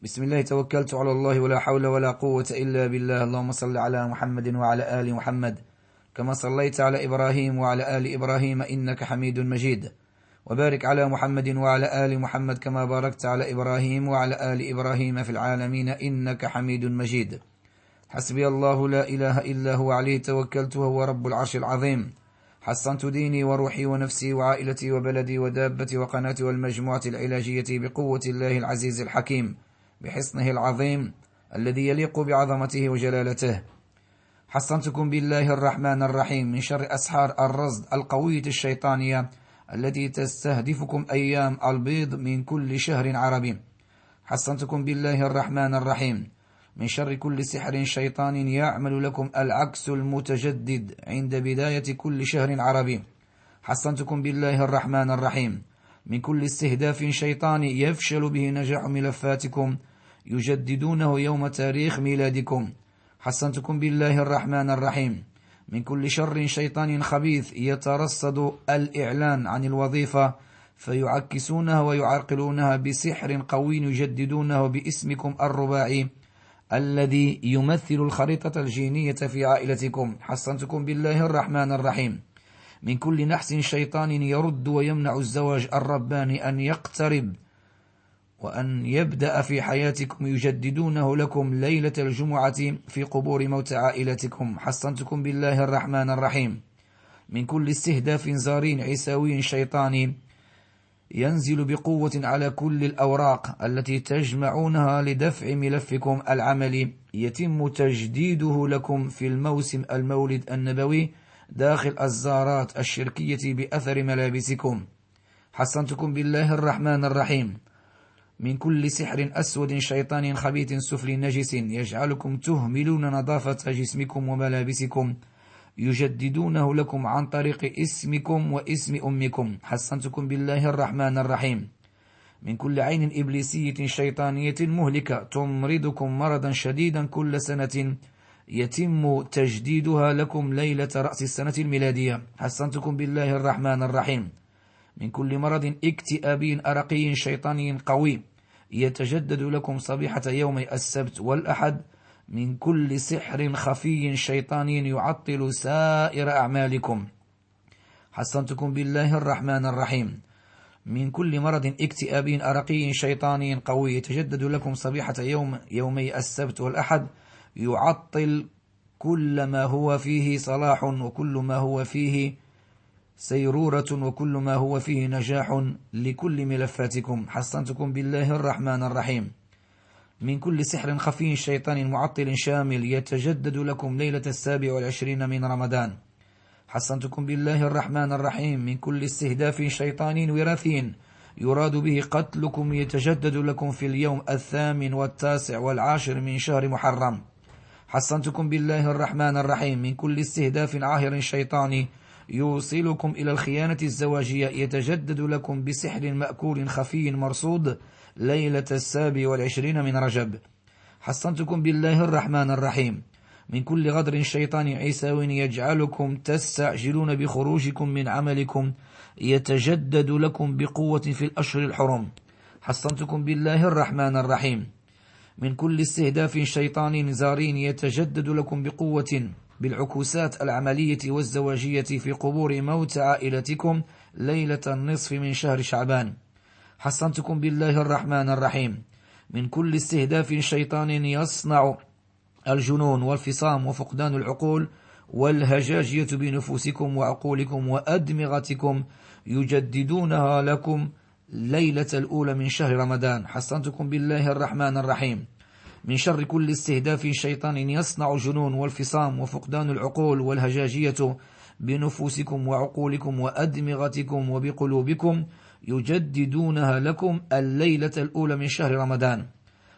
بسم الله توكلت على الله ولا حول ولا قوة إلا بالله. اللهم صل على محمد وعلى آل محمد كما صليت على إبراهيم وعلى آل إبراهيم إنك حميد مجيد، وبارك على محمد وعلى آل محمد كما باركت على إبراهيم وعلى آل إبراهيم في العالمين إنك حميد مجيد. حسبي الله لا إله إلا هو عليه توكلت وهو رب العرش العظيم. حصنت ديني وروحي ونفسي وعائلتي وبلدي ودابتي وقناتي والمجموعة العلاجية بقوة الله العزيز الحكيم بحصنه العظيم الذي يليق بعظمته وجلالته. حصنتكم بالله الرحمن الرحيم من شر أسحار الرصد القوية الشيطانية التي تستهدفكم أيام البيض من كل شهر عربي. حصنتكم بالله الرحمن الرحيم من شر كل سحر شيطان يعمل لكم العكس المتجدد عند بداية كل شهر عربي. حصنتكم بالله الرحمن الرحيم من كل استهداف شيطاني يفشل به نجاح ملفاتكم يجددونه يوم تاريخ ميلادكم. حصنتكم بالله الرحمن الرحيم من كل شر شيطان خبيث يترصد الإعلان عن الوظيفة فيعكسونها ويعرقلونها بسحر قوي يجددونه باسمكم الرباعي الذي يمثل الخريطة الجينية في عائلتكم. حصنتكم بالله الرحمن الرحيم من كل نحس شيطان يرد ويمنع الزواج الرباني أن يقترب وأن يبدأ في حياتكم يجددونه لكم ليلة الجمعة في قبور موت عائلتكم. حصنتكم بالله الرحمن الرحيم من كل استهداف زارين عيساوي شيطاني ينزل بقوة على كل الأوراق التي تجمعونها لدفع ملفكم العملي يتم تجديده لكم في الموسم المولد النبوي داخل الزارات الشركية بأثر ملابسكم. حصنتكم بالله الرحمن الرحيم من كل سحر أسود شيطان خبيث سفلي نجس يجعلكم تهملون نظافة جسمكم وملابسكم يجددونه لكم عن طريق اسمكم واسم أمكم. حصنتكم بالله الرحمن الرحيم من كل عين إبليسية شيطانية مهلكة تمرضكم مرضا شديدا كل سنة يتم تجديدها لكم ليلة رأس السنة الميلادية. حصنتكم بالله الرحمن الرحيم من كل مرض اكتئابي أرقي شيطاني قوي يتجدد لكم صبيحة يومي السبت والأحد من كل سحر خفي شيطاني يعطل سائر أعمالكم. حصنتكم بالله الرحمن الرحيم من كل مرض اكتئابي أرقي شيطاني قوي يتجدد لكم صبيحة يومي السبت والأحد يعطل كل ما هو فيه صلاح وكل ما هو فيه سيرورة وكل ما هو فيه نجاح لكل ملفاتكم. حصنتكم بالله الرحمن الرحيم من كل سحر خفي شيطان معطل شامل يتجدد لكم ليلة 27 من رمضان. حصنتكم بالله الرحمن الرحيم من كل استهداف شيطان وراثي يراد به قتلكم يتجدد لكم في اليوم 8 و9 و10 من شهر محرم. حصنتكم بالله الرحمن الرحيم من كل استهداف عاهر شيطاني يوصلكم إلى الخيانة الزواجية يتجدد لكم بسحر مأكول خفي مرصود ليلة 27 من رجب. حصنتكم بالله الرحمن الرحيم من كل غدر شيطان عيساوي يجعلكم تستعجلون بخروجكم من عملكم يتجدد لكم بقوة في الأشهر الحرم. حصنتكم بالله الرحمن الرحيم من كل استهداف شيطان زارين يتجدد لكم بقوة بالعكوسات العملية والزواجية في قبور موت عائلتكم ليلة النصف من شهر شعبان. حصنتكم بالله الرحمن الرحيم من كل استهداف شيطان يصنع الجنون والفصام وفقدان العقول والهجاجية بنفوسكم وعقولكم وأدمغتكم يجددونها لكم ليلة الأولى من شهر رمضان. حصنتكم بالله الرحمن الرحيم من شر كل استهداف شيطان يصنع الجنون والفصام وفقدان العقول والهجاجية بنفوسكم وعقولكم وأدمغتكم وبقلوبكم يجددونها لكم الليلة الأولى من شهر رمضان.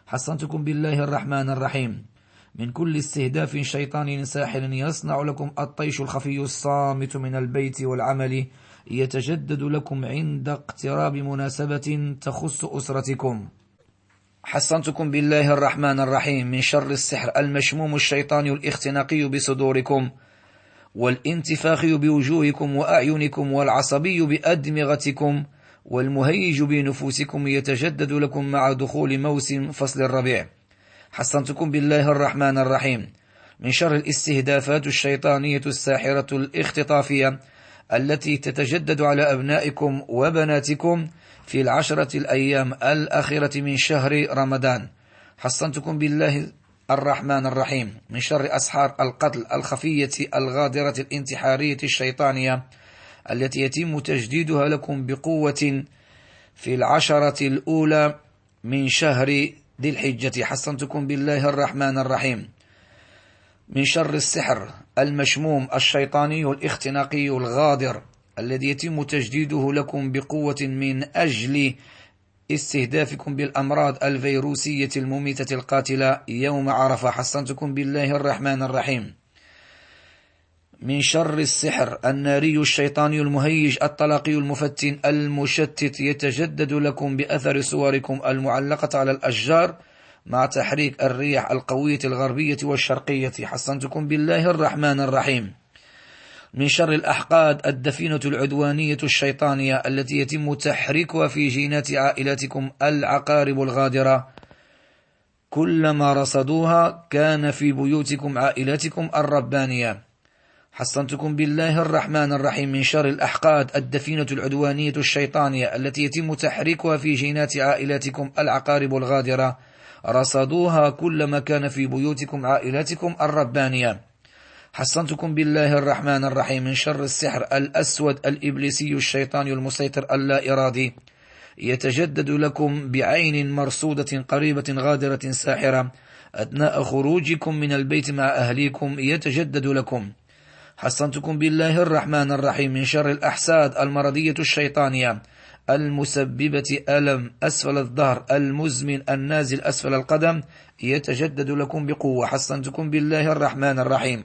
حصنتكم بالله الرحمن الرحيم من كل استهداف شيطان ساحر يصنع لكم الطيش الخفي الصامت من البيت والعمل يتجدد لكم عند اقتراب مناسبة تخص أسرتكم. حصنتكم بالله الرحمن الرحيم من شر السحر المشموم الشيطاني الاختناقي بصدوركم والانتفاخي بوجوهكم وأعينكم والعصبي بأدمغتكم والمهيج بنفوسكم يتجدد لكم مع دخول موسم فصل الربيع. حصنتكم بالله الرحمن الرحيم من شر الاستهدافات الشيطانية الساحرة الاختطافية التي تتجدد على أبنائكم وبناتكم في العشرة الأيام الأخيرة من شهر رمضان. حصنتكم بالله الرحمن الرحيم من شر أسحار القتل الخفية الغادرة الانتحارية الشيطانية التي يتم تجديدها لكم بقوة في العشرة الأولى من شهر ذي الحجة. حصنتكم بالله الرحمن الرحيم من شر السحر المشموم الشيطاني الاختناقي الغادر الذي يتم تجديده لكم بقوة من أجل استهدافكم بالأمراض الفيروسية المميتة القاتلة يوم عرفة. حصنتكم بالله الرحمن الرحيم من شر السحر الناري الشيطاني المهيج الطلاقي المفتن المشتت يتجدد لكم بأثر صوركم المعلقة على الأشجار مع تحريك الرياح القوية الغربية والشرقية. حصنتكم بالله الرحمن الرحيم من شر الأحقاد الدفينة العدوانية الشيطانية التي يتم تحريكها في جينات عائلاتكم العقارب الغادرة كلما رصدوها كان في بيوتكم عائلاتكم الربانية. حصنتكم بالله الرحمن الرحيم من شر الأحقاد الدفينة العدوانية الشيطانية التي يتم تحريكها في جينات عائلاتكم العقارب الغادرة رصدوها كلما كان في بيوتكم عائلاتكم الربانية. حصنتكم بالله الرحمن الرحيم من شر السحر الأسود الإبليسي الشيطاني المسيطر اللا إرادي يتجدد لكم بعين مرصودة قريبة غادرة ساحرة أثناء خروجكم من البيت مع أهليكم يتجدد لكم. حصنتكم بالله الرحمن الرحيم من شر الأحساد المرضية الشيطانية المسببة ألم أسفل الظهر المزمن النازل أسفل القدم يتجدد لكم بقوة. حصنتكم بالله الرحمن الرحيم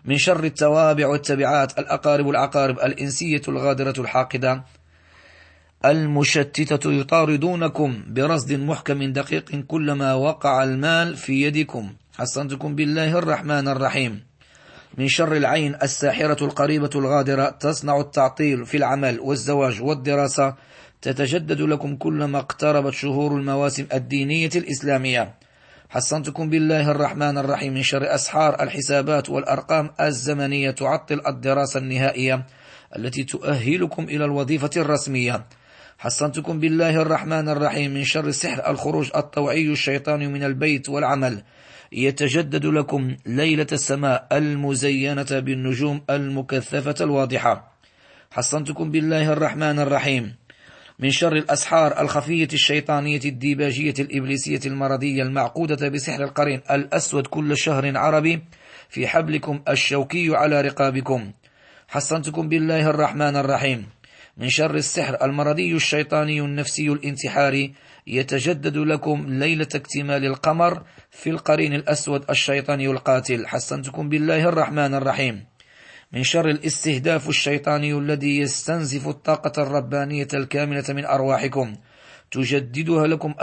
من شر التوابع والتبعات الأقارب العقارب الإنسية الغادرة الحاقدة المشتتة يطاردونكم برصد محكم دقيق كلما وقع المال في يدكم. حصنتكم بالله الرحمن الرحيم من شر العين الساحرة القريبة الغادرة تصنع التعطيل في العمل والزواج والدراسة تتجدد لكم كلما اقتربت شهور المواسم الدينية الإسلامية. حصنتكم بالله الرحمن الرحيم من شر أسحار الحسابات والأرقام الزمنية تعطل الدراسة النهائية التي تؤهلكم إلى الوظيفة الرسمية. حصنتكم بالله الرحمن الرحيم من شر سحر الخروج الطوعي الشيطاني من البيت والعمل يتجدد لكم ليلة السماء المزينة بالنجوم المكثفة الواضحة. حصنتكم بالله الرحمن الرحيم من شر الأسحار الخفية الشيطانية الديباجية الإبليسية المرضية المعقودة بسحر القرين الأسود كل شهر عربي في حبلكم الشوكي على رقابكم. حصنتكم بالله الرحمن الرحيم من شر السحر المرضي الشيطاني النفسي الانتحاري يتجدد لكم ليلة اكتمال القمر في القرين الأسود الشيطاني القاتل. حصنتكم بالله الرحمن الرحيم من شر الاستهداف الشيطاني الذي يستنزف الطاقة الربانية الكاملة من أرواحكم تجددها لكم